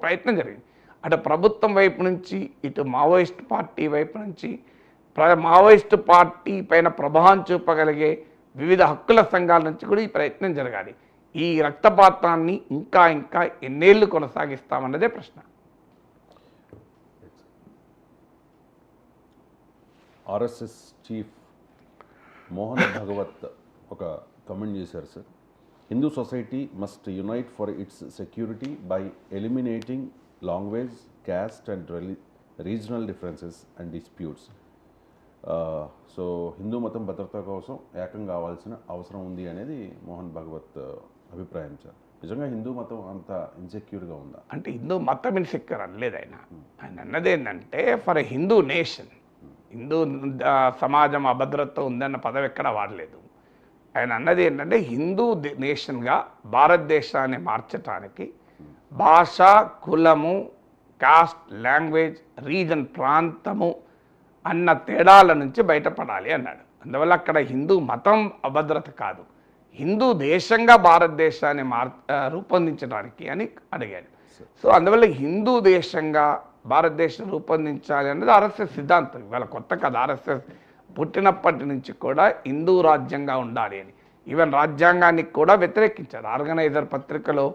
ప్రయత్నం జరిగింది. అటు ప్రభుత్వం వైపు నుంచి, ఇటు మావోయిస్ట్ పార్టీ వైపు నుంచి, మావోయిస్టు పార్టీ పైన ప్రభావం చూపగలిగే వివిధ హక్కుల సంఘాల నుంచి కూడా ఈ ప్రయత్నం జరగాలి. ఈ రక్తపాతాన్ని ఇంకా ఇంకా ఎన్నేళ్ళు కొనసాగిస్తామన్నదే ప్రశ్న. ఆర్ఎస్ఎస్ చీఫ్ మోహన్ భగవత్ ఒక కమెంట్ చేశారు sir. Hindu society must unite for it's security by eliminating language, caste and regional differences and disputes. So Hindu మతం భద్రత కోసం ఏకం కావాల్సిన అవసరం ఉంది అనేది మోహన్ భగవత్ అభిప్రాయం సార్. నిజంగా హిందూ మతం అంత ఇన్సెక్యూర్గా ఉందా? అంటే హిందూ మతం ఇన్సెక్యూర్ అనలేదు ఆయన. ఆయన అన్నది ఏంటంటే ఫర్ హిందూ నేషన్, హిందూ సమాజం అభద్రత ఉందన్న పదం ఎక్కడ వాడలేదు. ఆయన అన్నది ఏంటంటే హిందూ నేషన్గా భారతదేశాన్ని మార్చడానికి భాష, కులము, కాస్ట్, లాంగ్వేజ్, రీజన్, ప్రాంతము అన్న తేడాల నుంచి బయటపడాలి అన్నాడు. అందువల్ల అక్కడ హిందూ మతం అభద్రత కాదు, హిందూ దేశంగా భారతదేశాన్ని రూపొందించడానికి అని అడిగాడు. సో అందువల్ల హిందూ దేశంగా భారతదేశం రూపొందించాలి అన్నది ఆర్ఎస్ఎస్ సిద్ధాంతం. ఇవాళ కొత్త కదా, ఆర్ఎస్ఎస్ పుట్టినప్పటి నుంచి కూడా హిందూ రాజ్యంగా ఉండాలి అని. ఈవెన్ రాజ్యాంగానికి కూడా వ్యతిరేకించారు. ఆర్గనైజర్ పత్రికలో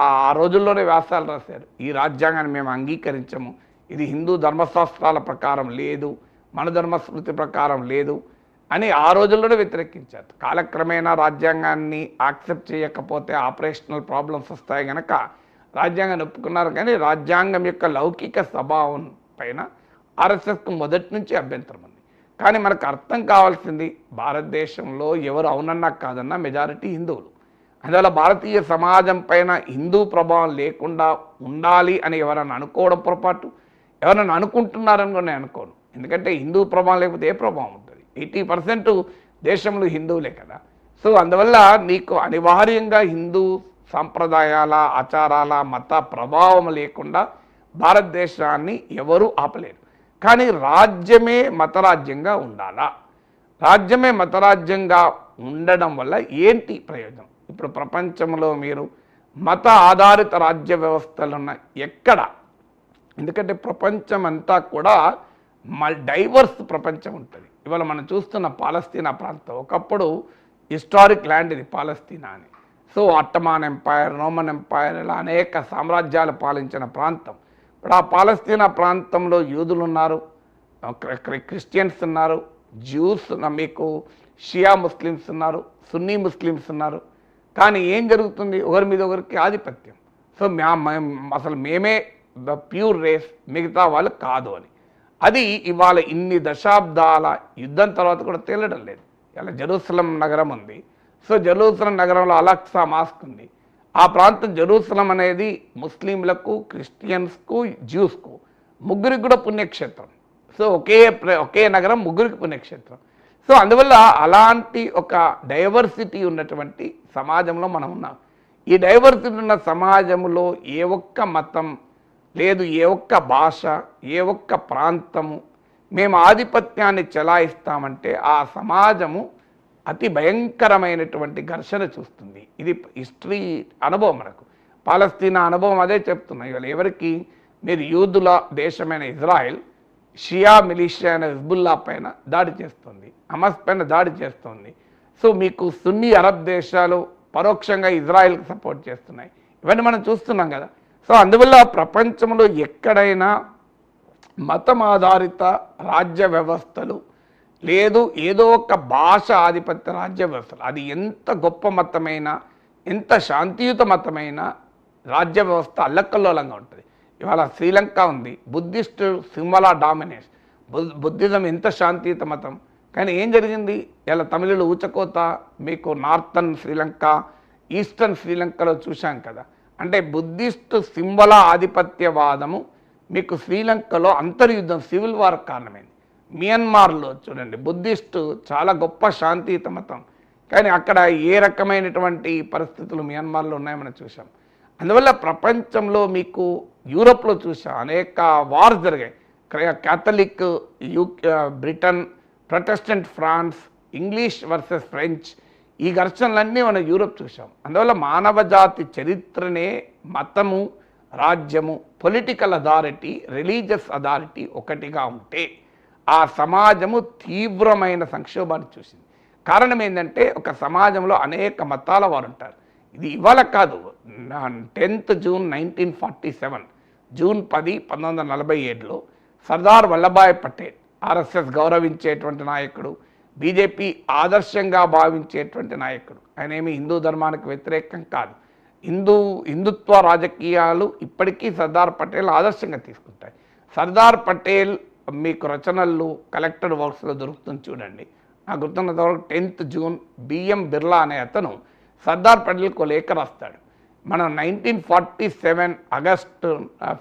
ఆ రోజుల్లోనే వ్యాసాలు రాశారు, ఈ రాజ్యాంగాన్ని మేము అంగీకరించము, ఇది హిందూ ధర్మశాస్త్రాల ప్రకారం లేదు, మన ధర్మస్మృతి ప్రకారం లేదు అని ఆ రోజుల్లోనే వ్యతిరేకించారు. కాలక్రమేణా రాజ్యాంగాన్ని యాక్సెప్ట్ చేయకపోతే ఆపరేషనల్ ప్రాబ్లమ్స్ వస్తాయి కనుక రాజ్యాంగాన్ని ఒప్పుకున్నారు. కానీ రాజ్యాంగం యొక్క లౌకిక స్వభావం పైన ఆర్ఎస్ఎస్కు మొదటి నుంచి అభ్యంతరం ఉంది. కానీ మనకు అర్థం కావాల్సింది, భారతదేశంలో ఎవరు అవునన్నా కాదన్నా మెజారిటీ హిందువులు. అందువల్ల భారతీయ సమాజం పైన హిందూ ప్రభావం లేకుండా ఉండాలి అని ఎవరన్నా అనుకోవడం పొరపాటు. ఎవరన్నా అనుకుంటున్నారని కూడా నేను అనుకోను. ఎందుకంటే హిందూ ప్రభావం లేకపోతే ఏ ప్రభావం ఉంటుంది? 80% దేశంలో హిందువులే కదా. సో అందువల్ల నీకు అనివార్యంగా హిందూ సాంప్రదాయాల, ఆచారాల, మత ప్రభావం లేకుండా భారతదేశాన్ని ఎవరూ ఆపలేరు. కానీ రాజ్యమే మతరాజ్యంగా ఉండాలా? రాజ్యమే మతరాజ్యంగా ఉండడం వల్ల ఏంటి ప్రయోజనం? ఇప్పుడు ప్రపంచంలో మీరు మత ఆధారిత రాజ్య వ్యవస్థలు ఉన్నాయి ఎక్కడ? ఎందుకంటే ప్రపంచం అంతా కూడా డైవర్స్ ప్రపంచం ఉంటుంది. ఇవాళ మనం చూస్తున్న పాలస్తీనా ప్రాంతం ఒకప్పుడు హిస్టారిక్ ల్యాండ్ ఇది పాలస్తీనా అని. సో అట్టమాన్ ఎంపైర్, రోమన్ ఎంపైర్, ఇలా అనేక సామ్రాజ్యాలు పాలించిన ప్రాంతం. ఇప్పుడు ఆ పాలస్తీనా ప్రాంతంలో యూదులు ఉన్నారు, క్రిస్టియన్స్ ఉన్నారు, జ్యూస్, మీకు షియా ముస్లిమ్స్ ఉన్నారు, సున్నీ ముస్లిమ్స్ ఉన్నారు. కానీ ఏం జరుగుతుంది? ఒకరి మీద ఒకరికి ఆధిపత్యం. సో అసలు మేమే ప్యూర్ రేస్, మిగతా వాళ్ళు కాదు అని. అది ఇవాళ ఇన్ని దశాబ్దాల యుద్ధం తర్వాత కూడా తేలడం లేదు. ఇలా జెరూసలం నగరం ఉంది. సో జెరూసలం నగరంలో అలక్సా మాస్క్ ఉంది. ఆ ప్రాంతం జెరూసలం అనేది ముస్లింలకు, క్రిస్టియన్స్కు, జ్యూస్కు ముగ్గురికి కూడా పుణ్యక్షేత్రం. సో ఒకే నగరం ముగ్గురికి పుణ్యక్షేత్రం. సో అందువల్ల అలాంటి ఒక డైవర్సిటీ ఉన్నటువంటి సమాజంలో మనం ఉన్నాం. ఈ డైవర్సిటీ ఉన్న సమాజంలో ఏ ఒక్క మతం లేదు, ఏ ఒక్క భాష, ఏ ఒక్క ప్రాంతము మేము ఆధిపత్యాన్ని చెలాయిస్తామంటే ఆ సమాజము అతి భయంకరమైనటువంటి ఘర్షణ చూస్తుంది. ఇది హిస్టరీ అనుభవం. మనకు పాలస్తీనా అనుభవం అదే చెప్తున్నాయి. ఇవాళ ఎవరికి మీరు యూదుల దేశమైన ఇజ్రాయెల్ షియా మిలిషియా అయిన హిజ్బుల్లా పైన దాడి చేస్తుంది, హమాస్ పైన దాడి చేస్తుంది. సో మీకు సున్నీ అరబ్ దేశాలు పరోక్షంగా ఇజ్రాయెల్కి సపోర్ట్ చేస్తున్నాయి. ఇవన్నీ మనం చూస్తున్నాం కదా. సో అందువల్ల ప్రపంచంలో ఎక్కడైనా మతం ఆధారిత రాజ్య వ్యవస్థలు లేదు, ఏదో ఒక భాష ఆధిపత్య రాజ్య వ్యవస్థలు, అది ఎంత గొప్ప మతమైనా, ఎంత శాంతియుత మతమైనా రాజ్య వ్యవస్థ అల్లకల్లోలంగా ఉంటుంది. ఇవాళ శ్రీలంక ఉంది, బుద్ధిస్ట్ సింబల్ డామినేషన్. బుద్ధిజం ఎంత శాంతియుత మతం, కానీ ఏం జరిగింది? ఇలా తమిళులు ఊచకోత మీకు నార్థన్ శ్రీలంక, ఈస్టర్న్ శ్రీలంకలో చూశాం కదా. అంటే బుద్ధిస్ట్ సింబల ఆధిపత్యవాదము మీకు శ్రీలంకలో అంతర్యుద్ధం, సివిల్ వార్ కారణమైంది. మియన్మార్లో చూడండి, బుద్ధిస్టు చాలా గొప్ప శాంతియుత మతం, కానీ అక్కడ ఏ రకమైనటువంటి పరిస్థితులు మియన్మార్లో ఉన్నాయో మనం చూసాం. అందువల్ల ప్రపంచంలో మీకు యూరోప్లో చూసాం అనేక వార్స్ జరిగాయి. Catholic Britain, Protestant France, English versus French, ఈ ఘర్షణలన్నీ మనం యూరోప్ చూసాం. అందువల్ల మానవ జాతి చరిత్రనే మతము, రాజ్యము, పొలిటికల్ అథారిటీ, రిలీజియస్ అథారిటీ ఒకటిగా ఉంటే ఆ సమాజము తీవ్రమైన సంక్షోభాన్ని చూసింది. కారణం ఏంటంటే ఒక సమాజంలో అనేక మతాల వారు ఉంటారు. ఇది ఇవాళ కాదు, 10th జూన్ 1947 జూన్ 10, 1947లో సర్దార్ వల్లభాయ్ పటేల్, ఆర్ఎస్ఎస్ గౌరవించేటువంటి నాయకుడు, బీజేపీ ఆదర్శంగా భావించేటువంటి నాయకుడు. ఆయన ఏమి హిందూ ధర్మానికి వ్యతిరేకం కాదు. హిందుత్వ రాజకీయాలు ఇప్పటికీ సర్దార్ పటేల్ ఆదర్శంగా తీసుకుంటాయి. సర్దార్ పటేల్ మీకు రచనలు కలెక్టర్ వర్క్స్లో దొరుకుతుంది చూడండి. నాకు గుర్తున్నంత వరకు 10th జూన్ బిఎం బిర్లా అనే అతను సర్దార్ పటేల్కు లేఖ రాస్తాడు. మనం 1947 ఆగస్టు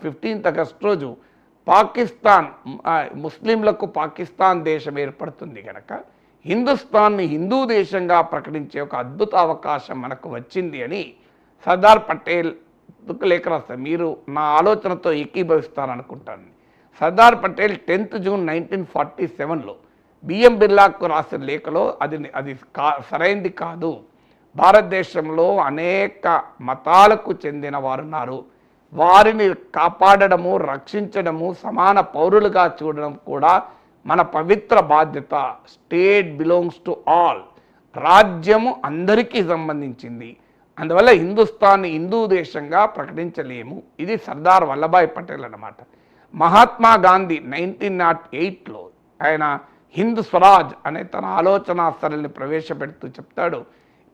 15th ఆగస్ట్ రోజు పాకిస్తాన్, ముస్లింలకు పాకిస్తాన్ దేశం ఏర్పడుతుంది కనుక హిందుస్థాన్ని హిందూ దేశంగా ప్రకటించే ఒక అద్భుత అవకాశం మనకు వచ్చింది అని సర్దార్ పటేల్ లేఖ రాస్తారు. మీరు నా ఆలోచనతో ఏకీభవిస్తారనుకుంటాను. సర్దార్ పటేల్ 10th జూన్ 1947లో బిఎం బిర్లాకు రాసిన లేఖలో అది సరైంది కాదు, భారతదేశంలో అనేక మతాలకు చెందిన వారు ఉన్నారు, వారిని కాపాడడము, రక్షించడము, సమాన పౌరులుగా చూడడం కూడా మన పవిత్ర బాధ్యత. స్టేట్ బిలాంగ్స్ టు ఆల్, రాజ్యము అందరికీ సంబంధించింది. అందువల్ల హిందుస్థాన్ని హిందూ దేశంగా ప్రకటించలేము. ఇది సర్దార్ వల్లభాయ్ పటేల్ అన్నమాట. మహాత్మా గాంధీ 1908లో ఆయన హింద్ స్వరాజ్ అనే తన ఆలోచన సరళిని ప్రవేశపెడుతూ చెప్తాడు,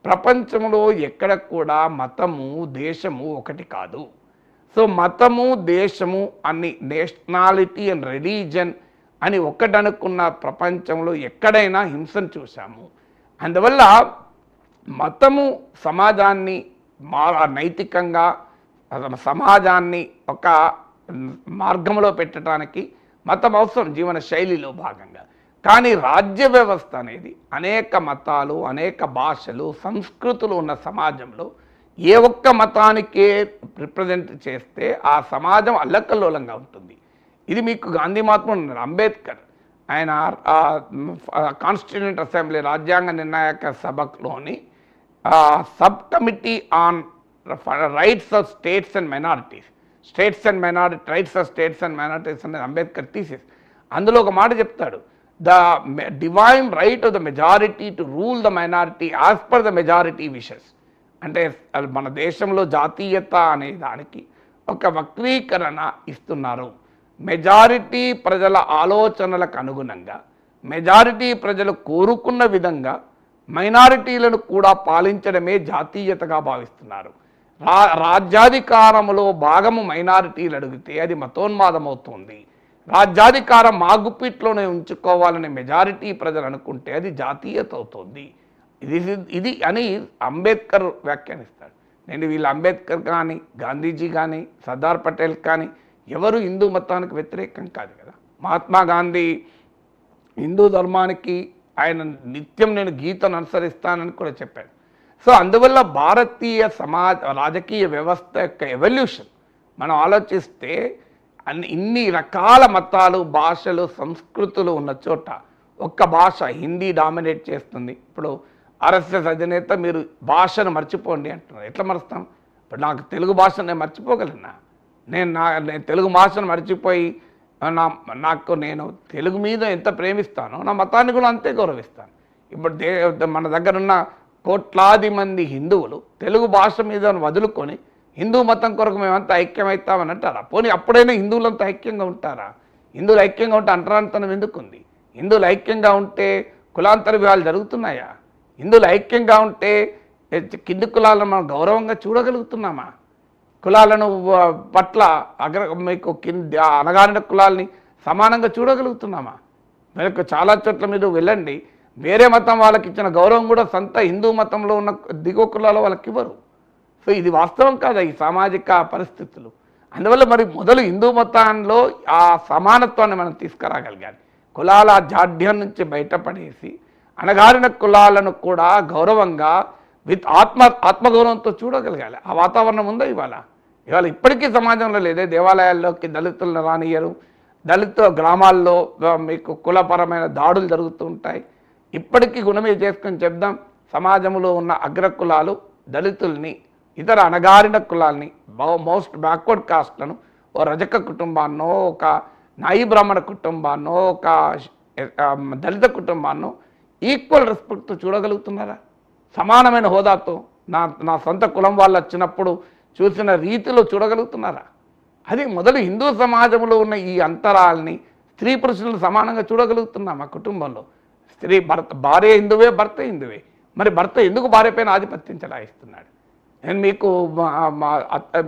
ప్రపంచంలో ఎక్కడ కూడా మతము, దేశము ఒకటి కాదు. సో మతము, దేశము అని, నేషనాలిటీ అండ్ రిలీజన్ అని ఒక్కటనుకున్న ప్రపంచంలో ఎక్కడైనా హింసను చూసాము. అందువల్ల మతము సమాజాన్ని నైతికంగా, సమాజాన్ని ఒక మార్గంలో పెట్టడానికి మతం అవసరం జీవన శైలిలో భాగంగా. కానీ రాజ్య వ్యవస్థ అనేది అనేక మతాలు, అనేక భాషలు, సంస్కృతులు ఉన్న సమాజంలో ఏ ఒక్క మతానికే రిప్రజెంట్ చేస్తే ఆ సమాజం అల్లకల్లోలంగా ఉంటుంది. ఇది మీకు గాంధీ మహాత్ముడు ఉన్నారు, అంబేద్కర్, ఆయన కాన్స్టిట్యూంట్ అసెంబ్లీ రాజ్యాంగ నిర్ణాయక సభలోని sub committee on rights of states and minorities, rights of states and minorities అనేది అంబేద్కర్ థీసిస్. అందులో ఒక మాట చెప్తాడు, the divine right of the majority to rule the minority as per the majority wishes. అంటే మన దేశంలో జాతీయత అనే దానికి ఒక వక్రీకరణ ఇస్తున్నారు. మెజారిటీ ప్రజల ఆలోచనలకు అనుగుణంగా, మెజారిటీ ప్రజలు కోరుకున్న విధంగా మైనారిటీలను కూడా పాలించడమే జాతీయతగా భావిస్తున్నారు. రాజ్యాధికారంలో భాగము మైనారిటీలు అడిగితే అది మతోన్మాదం అవుతుంది. రాజ్యాధికారం మా గుప్పిట్లోనే ఉంచుకోవాలని మెజారిటీ ప్రజలు అనుకుంటే అది జాతీయత అవుతుంది. ఇది అని అంబేద్కర్ వ్యాఖ్యానిస్తాడు. నేను వీళ్ళు అంబేద్కర్ కానీ, గాంధీజీ కానీ, సర్దార్ పటేల్ కానీ ఎవరు హిందూ మతానికి వ్యతిరేకం కాదు కదా. మహాత్మా గాంధీ హిందూ ధర్మానికి ఆయన నిత్యం నేను గీతను అనుసరిస్తానని కూడా చెప్పాడు. సో అందువల్ల భారతీయ రాజకీయ వ్యవస్థ యొక్క ఎవల్యూషన్ మనం ఆలోచిస్తే ఇన్ని రకాల మతాలు, భాషలు, సంస్కృతులు ఉన్న చోట ఒక్క భాష హిందీ డామినేట్ చేస్తుంది. ఇప్పుడు ఆర్ఎస్ఎస్ అధినేత మీరు భాషను మర్చిపోండి అంటున్నారు. ఎట్లా మరుస్తాం? ఇప్పుడు నాకు తెలుగు భాషను నేను మర్చిపోగలనా? నేను తెలుగు భాషను మర్చిపోయి నేను తెలుగు మీద ఎంత ప్రేమిస్తానో నా మతాన్ని కూడా అంతే గౌరవిస్తాను. ఇప్పుడు మన దగ్గర ఉన్న కోట్లాది మంది హిందువులు తెలుగు భాష మీద వదులుకొని హిందూ మతం కొరకు మేమంతా ఐక్యమవుతామని అంటారా? పోనీ అప్పుడైనా హిందువులంతా ఐక్యంగా ఉంటారా? హిందువులు ఐక్యంగా ఉంటే అంటరానితనం ఎందుకుంది? హిందువులు ఐక్యంగా ఉంటే కులాంతర వివాహాలు జరుగుతున్నాయా? హిందువులు ఐక్యంగా ఉంటే కింది కులాలను మనం గౌరవంగా చూడగలుగుతున్నామా? కులాలను పట్ల మీకు అనగారిన కులాలని సమానంగా చూడగలుగుతున్నామా? మీకు చాలా చోట్ల మీరు వెళ్ళండి, వేరే మతం వాళ్ళకి ఇచ్చిన గౌరవం కూడా సొంత హిందూ మతంలో ఉన్న దిగువ కులాల వాళ్ళకి ఇవ్వరు. సో ఇది వాస్తవం కాదా ఈ సామాజిక పరిస్థితులు? అందువల్ల మరి మొదలు హిందూ మతంలో ఆ సమానత్వాన్ని మనం తీసుకురాగలిగాలి. కులాల జాడ్యం నుంచి బయటపడేసి అనగారిన కులాలను కూడా గౌరవంగా ఆత్మగౌరవంతో చూడగలగాలి. ఆ వాతావరణం ఉందా ఇవాళ ఇప్పటికీ సమాజంలో లేదే. దేవాలయాల్లోకి దళితులను రానియరు, దళిత గ్రామాల్లో మీకు కులపరమైన దాడులు జరుగుతూ ఉంటాయి. ఇప్పటికీ గుణమే చేసుకొని చెప్దాం, సమాజంలో ఉన్న అగ్రకులాలు దళితుల్ని ఇతర అణగారిన కులాల్ని, మోస్ట్ బ్యాక్వర్డ్ కాస్ట్లను, ఓ రజక కుటుంబాన్నో, ఒక నాయి బ్రాహ్మణ కుటుంబాన్నో, ఒక దళిత కుటుంబాన్నో ఈక్వల్ రెస్పెక్ట్తో చూడగలుగుతున్నారా? సమానమైన హోదాతో నా సొంత కులం వాళ్ళు వచ్చినప్పుడు చూసిన రీతిలో చూడగలుగుతున్నారా? అది మొదలు హిందూ సమాజంలో ఉన్న ఈ అంతరాల్ని స్త్రీ పురుషులను సమానంగా చూడగలుగుతున్నాం. ఆ కుటుంబంలో భార్య హిందువే, భర్త హిందువే. మరి భర్త ఎందుకు భార్య పైన ఆధిపత్యం చెలాయిస్తున్నాడు? నేను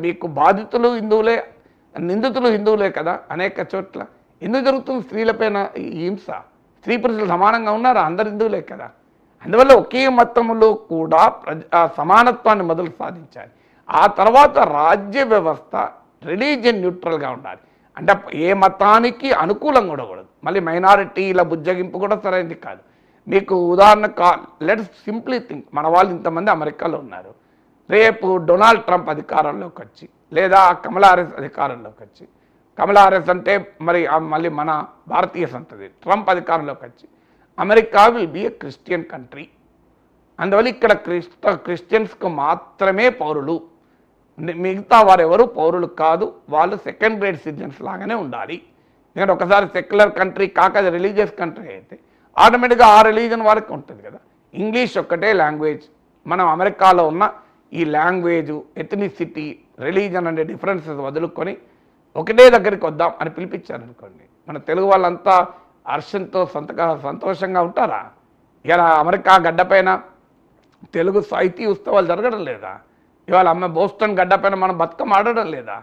మీకు బాధితులు హిందువులే, నిందితులు హిందువులే కదా అనేక చోట్ల. ఎందుకు జరుగుతుంది స్త్రీలపైన ఈ హింస? స్త్రీ పురుషులు సమానంగా ఉన్నారా? అందరు హిందువులే కదా. అందువల్ల ఒకే మతంలో కూడా సమానత్వాన్ని మొదలు సాధించాలి. ఆ తర్వాత రాజ్య వ్యవస్థ రిలీజియన్ న్యూట్రల్గా ఉండాలి. అంటే ఏ మతానికి అనుకూలంగా ఉండకూడదు. మళ్ళీ మైనారిటీల బుజ్జగింపు కూడా సరైనది కాదు. మీకు ఉదాహరణకు లెట్స్ సింప్లీ థింక్, మన వాళ్ళు ఇంతమంది అమెరికాలో ఉన్నారు. రేపు డొనాల్డ్ ట్రంప్ అధికారంలోకి వచ్చి, లేదా కమలా హారిస్ అధికారంలోకి వచ్చి, కమలా హారిస్ అంటే మళ్ళీ మన భారతీయ సంతతి, ట్రంప్ అధికారంలోకి వచ్చి, America will be a Christian country. అందువల్ల ఇక్కడ క్రిస్టియన్స్కు మాత్రమే పౌరులు, మిగతా వారెవరు పౌరులు కాదు. వాళ్ళు సెకండ్ గ్రేడ్ సిటిజన్స్ లాగానే ఉండాలి. ఎందుకంటే ఒకసారి సెక్యులర్ కంట్రీ కాక అది రిలీజియస్ కంట్రీ అయితే ఆటోమేటిక్గా ఆ రిలీజన్ వారికి ఉంటుంది కదా. ఇంగ్లీష్ ఒక్కటే లాంగ్వేజ్. మనం అమెరికాలో ఉన్న ఈ లాంగ్వేజు, ఎథనిసిటీ, రిలీజన్ అనే డిఫరెన్సెస్ వదులుకొని ఒకటే దగ్గరికి వద్దాం అని పిలిపించారనుకోండి, మన తెలుగు వాళ్ళంతా హర్షంతో సంతోషంగా ఉంటారా? ఇలా అమెరికా గడ్డపైన తెలుగు సాహితీ ఉత్సవాలు జరగడం లేదా? ఇవాళ బోస్టన్ గడ్డపైన మనం బతుకమ్మ ఆడడం లేదా?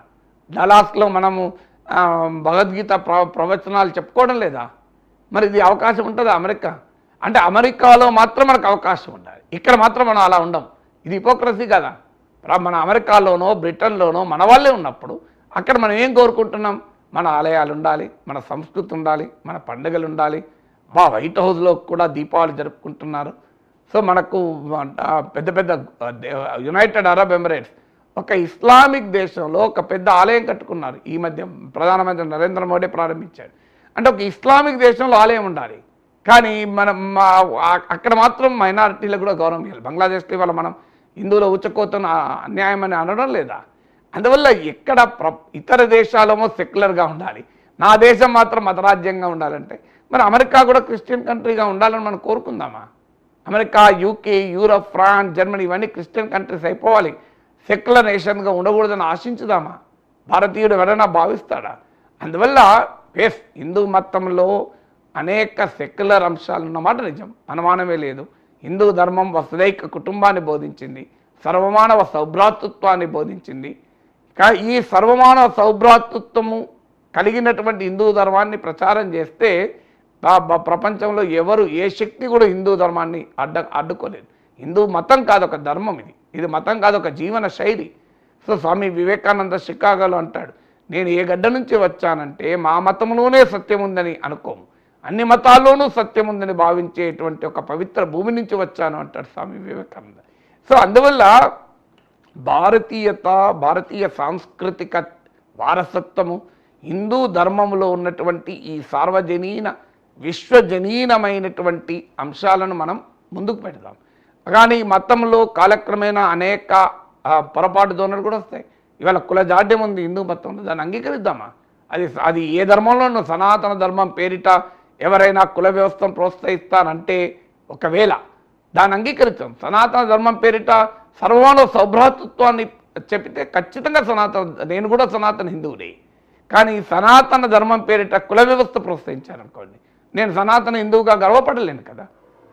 డలాస్లో మనము భగవద్గీత ప్రవచనాలు చెప్పుకోవడం లేదా? మరి ఇది అవకాశం ఉంటుందా అమెరికా? అంటే అమెరికాలో మాత్రం మనకు అవకాశం ఉండాలి, ఇక్కడ మాత్రం మనం అలా ఉండం. ఇది హిపోక్రసీ కదా. మన అమెరికాలోనో బ్రిటన్లోనో మన వాళ్ళే ఉన్నప్పుడు అక్కడ మనం ఏం కోరుకుంటున్నాం? మన ఆలయాలు ఉండాలి, మన సంస్కృతి ఉండాలి, మన పండుగలు ఉండాలి. వైట్ హౌస్లో కూడా దీపావళి జరుపుకుంటున్నారు. సో మనకు పెద్ద పెద్ద యునైటెడ్ అరబ్ ఎమిరేట్స్ ఒక ఇస్లామిక్ దేశంలో ఒక పెద్ద ఆలయం కట్టుకున్నారు. ఈ మధ్య ప్రధానమంత్రి నరేంద్ర మోడీ ప్రారంభించాడు. అంటే ఒక ఇస్లామిక్ దేశంలో ఆలయం ఉండాలి, కానీ మనం అక్కడ మాత్రం మైనారిటీలకు కూడా గౌరవం ఇవ్వాలి. బంగ్లాదేశ్లో ఇవాళ మనం హిందువుల ఉచ్చకోతను అన్యాయం అని అనడం లేదా? అందువల్ల ఎక్కడ ఇతర దేశాలేమో సెక్యులర్గా ఉండాలి, నా దేశం మాత్రం మతరాజ్యంగా ఉండాలంటే మరి అమెరికా కూడా క్రిస్టియన్ కంట్రీగా ఉండాలని మనం కోరుకుందామా? America, UK, Europe, France, Germany ఇవన్నీ క్రిస్టియన్ కంట్రీస్ అయిపోవాలి, సెక్యులర్ నేషన్గా ఉండకూడదని ఆశించుదామా? భారతీయుడు ఎవరైనా భావిస్తాడా? అందువల్ల హిందూ మతంలో అనేక సెక్యులర్ అంశాలు ఉన్నమాట నిజం, అనుమానమే లేదు. హిందూ ధర్మం వసుదైక కుటుంబాన్ని బోధించింది, సర్వమానవ సౌభ్రాతృత్వాన్ని బోధించింది. ఈ సర్వమానవ సౌభ్రాతృత్వము కలిగినటువంటి హిందూ ధర్మాన్ని ప్రచారం చేస్తే ప్రపంచంలో ఎవరు, ఏ శక్తి కూడా హిందూ ధర్మాన్ని అడ్డుకోలేదు. హిందూ మతం కాదు, ఒక ధర్మం. ఇది మతం కాదు, ఒక జీవన శైలి. సో స్వామి వివేకానంద షికాగోలో అంటాడు, నేను ఏ గడ్డ నుంచి వచ్చానంటే మా మతంలోనే సత్యం ఉందని అనుకోము, అన్ని మతాల్లోనూ సత్యం ఉందని భావించేటువంటి ఒక పవిత్ర భూమి నుంచి వచ్చాను అంటాడు స్వామి వివేకానంద. సో అందువల్ల భారతీయ సాంస్కృతిక వారసత్వము, హిందూ ధర్మంలో ఉన్నటువంటి ఈ సార్వజనీన విశ్వజనీనమైనటువంటి అంశాలను మనం ముందుకు పెడదాం. కానీ మతంలో కాలక్రమేణా అనేక పొరపాటు ధోరణులు కూడా వస్తాయి. ఇవాళ కుల జాడ్యం ఉంది హిందూ మతంలో, దాన్ని అంగీకరిద్దామా? అది ఏ ధర్మంలోనూ సనాతన ధర్మం పేరిట ఎవరైనా కుల వ్యవస్థను ప్రోత్సహిస్తానంటే ఒకవేళ దాన్ని అంగీకరిస్తాం. సనాతన ధర్మం పేరిట సర్వమానవ సౌభ్రాతృత్వాన్ని చెప్తే ఖచ్చితంగా నేను కూడా సనాతన హిందువుడే. కానీ సనాతన ధర్మం పేరిట కుల వ్యవస్థ ప్రోత్సహించారనుకోండి, నేను సనాతన హిందువుగా గర్వపడలేను కదా.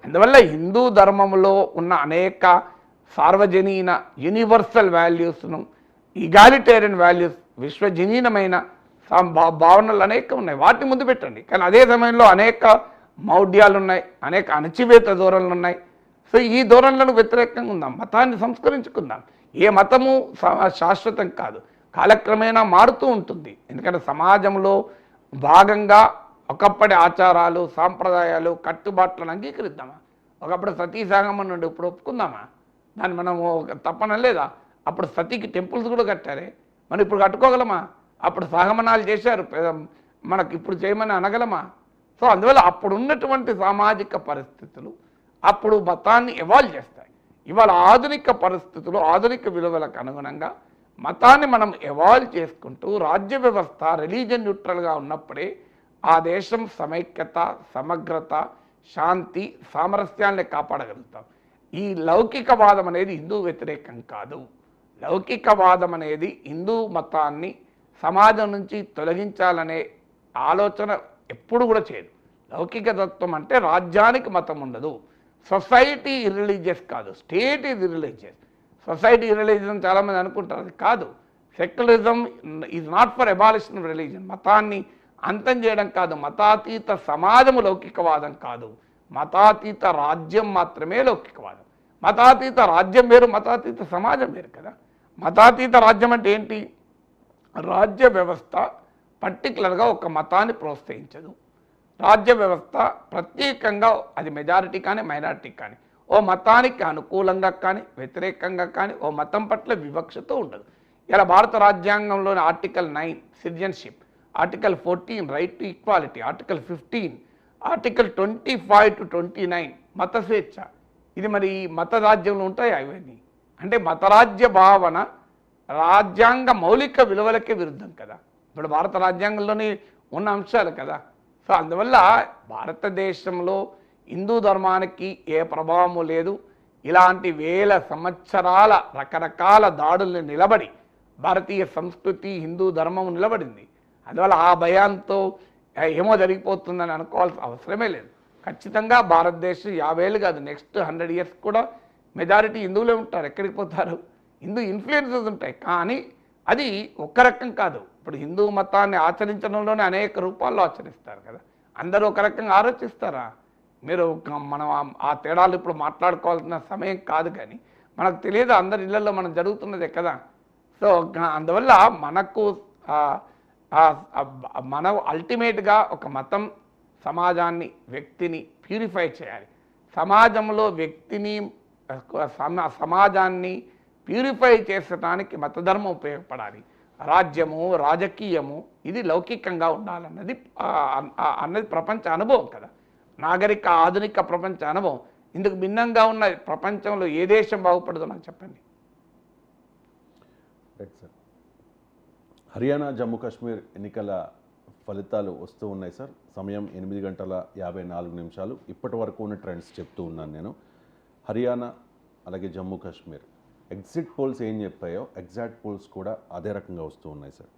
అందువల్ల హిందూ ధర్మంలో ఉన్న అనేక సార్వజనీన యూనివర్సల్ వాల్యూస్ను, ఈగాలిటేరియన్ వాల్యూస్, విశ్వజనీనమైన భావనలు అనేక ఉన్నాయి, వాటిని ముందు పెట్టండి. కానీ అదే సమయంలో అనేక మౌఢ్యాలు ఉన్నాయి, అనేక అణచివేత ధోరణులు ఉన్నాయి. సో ఈ ధోరణులను వ్యతిరేకంగా ఉందాం, మతాన్ని సంస్కరించుకుందాం. ఏ మతము శాశ్వతం కాదు, కాలక్రమేణా మారుతూ ఉంటుంది. ఎందుకంటే సమాజంలో భాగంగా ఒకప్పటి ఆచారాలు, సాంప్రదాయాలు, కట్టుబాట్లను అంగీకరిద్దామా? ఒకప్పుడు సతీ సాగమం నుండి ఇప్పుడు ఒప్పుకుందామా? దాన్ని మనము తప్పన లేదా? అప్పుడు సతీకి టెంపుల్స్ కూడా కట్టారే, మనం ఇప్పుడు కట్టుకోగలమా? అప్పుడు సహమనాలు చేశారు, మనకు ఇప్పుడు చేయమని అనగలమా? సో అందువల్ల అప్పుడు ఉన్నటువంటి సామాజిక పరిస్థితులు అప్పుడు మతాన్ని ఎవాల్వ్ చేస్తాయి. ఇవాళ ఆధునిక పరిస్థితులు, ఆధునిక విలువలకు అనుగుణంగా మతాన్ని మనం ఎవాల్వ్ చేసుకుంటూ రాజ్య వ్యవస్థ రిలీజియన్ న్యూట్రల్గా ఉన్నప్పుడే ఆ దేశం సమైక్యత, సమగ్రత, శాంతి, సామరస్యాన్ని కాపాడగలుగుతాం. ఈ లౌకికవాదం అనేది హిందూ వ్యతిరేకం కాదు. లౌకికవాదం అనేది హిందూ మతాన్ని సమాజం నుంచి తొలగించాలనే ఆలోచన ఎప్పుడు కూడా చేయదు. లౌకిక తత్వం అంటే రాజ్యానికి మతం ఉండదు. సొసైటీ ఇర్రిలీజియస్ కాదు, స్టేట్ ఈజ్ ఇర్రిలీజియస్. సొసైటీ ఇర్రిలీజియస్ చాలామంది అనుకుంటారు, అది కాదు. Secularism is not for abolition of religion. మతాన్ని అంతం చేయడం కాదు. మతాతీత సమాజము లౌకికవాదం కాదు. మతాతీత రాజ్యం మాత్రమే లౌకికవాదం. మతాతీత రాజ్యం వేరు, మతాతీత సమాజం వేరు కదా. మతాతీత రాజ్యం అంటే ఏంటి? రాజ్య వ్యవస్థ పర్టికులర్గా ఒక మతాన్ని ప్రోత్సహించదు. రాజ్య వ్యవస్థ ప్రత్యేకంగా అది మెజారిటీ కానీ మైనారిటీ కానీ ఓ మతానికి అనుకూలంగా కానీ వ్యతిరేకంగా కానీ ఓ మతం పట్ల వివక్షతో ఉండదు. ఇలా భారత రాజ్యాంగంలోని article 9 citizenship, article 14 right to equality, article 15, article 25 to 29 మత స్వేచ్ఛ. ఇది మరి మత రాజ్యంలో ఉంటాయి అవన్నీ. అంటే మతరాజ్య భావన రాజ్యాంగ మౌలిక విలువలకే విరుద్ధం కదా. ఇప్పుడు భారత రాజ్యాంగంలోని ఉన్న అంశాలు కదా. సో అందువల్ల భారతదేశంలో హిందూ ధర్మానికి ఏ ప్రభావము లేదు. ఇలాంటి వేల సంవత్సరాల రకరకాల దాడుల్ని నిలబడి భారతీయ సంస్కృతి, హిందూ ధర్మం నిలబడింది. అందువల్ల ఆ భయంతో ఏమో జరిగిపోతుందని అనుకోవాల్సిన అవసరమే లేదు. ఖచ్చితంగా భారతదేశం 50 ఏళ్ళు కాదు, నెక్స్ట్ 100 years కూడా మెజారిటీ హిందువులే ఉంటారు. ఎక్కడికి పోతారు? హిందూ ఇన్ఫ్లుయెన్సెస్ ఉంటాయి, కానీ అది ఒక్క రకం కాదు. ఇప్పుడు హిందూ మతాన్ని ఆచరించడంలోనే అనేక రూపాల్లో ఆచరిస్తారు కదా. అందరూ ఒక రకంగా ఆలోచిస్తారా? మీరు మనం ఆ తేడాలు ఇప్పుడు మాట్లాడుకోవాల్సిన సమయం కాదు, కానీ మనకు తెలియదు అందరి ఇళ్లలో మనం జరుగుతున్నదే కదా. సో అందువల్ల మనకు మనం అల్టిమేట్గా ఒక మతం సమాజాన్ని, వ్యక్తిని ప్యూరిఫై చేయాలి. సమాజంలో వ్యక్తిని, సమాజాన్ని ప్యూరిఫై చేసడానికి మతధర్మం ఉపయోగపడాలి. రాజ్యము, రాజకీయము ఇది లౌకికంగా ఉండాలన్నది అన్నది ప్రపంచ అనుభవం కదా. నాగరిక ఆధునిక ప్రపంచ అనుభవం. ఇందుకు భిన్నంగా ఉన్న ప్రపంచంలో ఏ దేశం బాగుపడదో నాకు చెప్పండి. Right sir. హర్యానా, జమ్మూ కాశ్మీర్ ఎన్నికల ఫలితాలు వస్తూ ఉన్నాయి సార్. సమయం 8:54 ఇప్పటి వరకు ఉన్న ట్రెండ్స్ చెప్తూ ఉన్నాను నేను. హర్యానా అలాగే జమ్మూ కాశ్మీర్ ఎగ్జిట్ పోల్స్ ఏం చెప్పాయో ఎగ్జాక్ట్ పోల్స్ కూడా అదే రకంగా వస్తూ ఉన్నాయి సార్.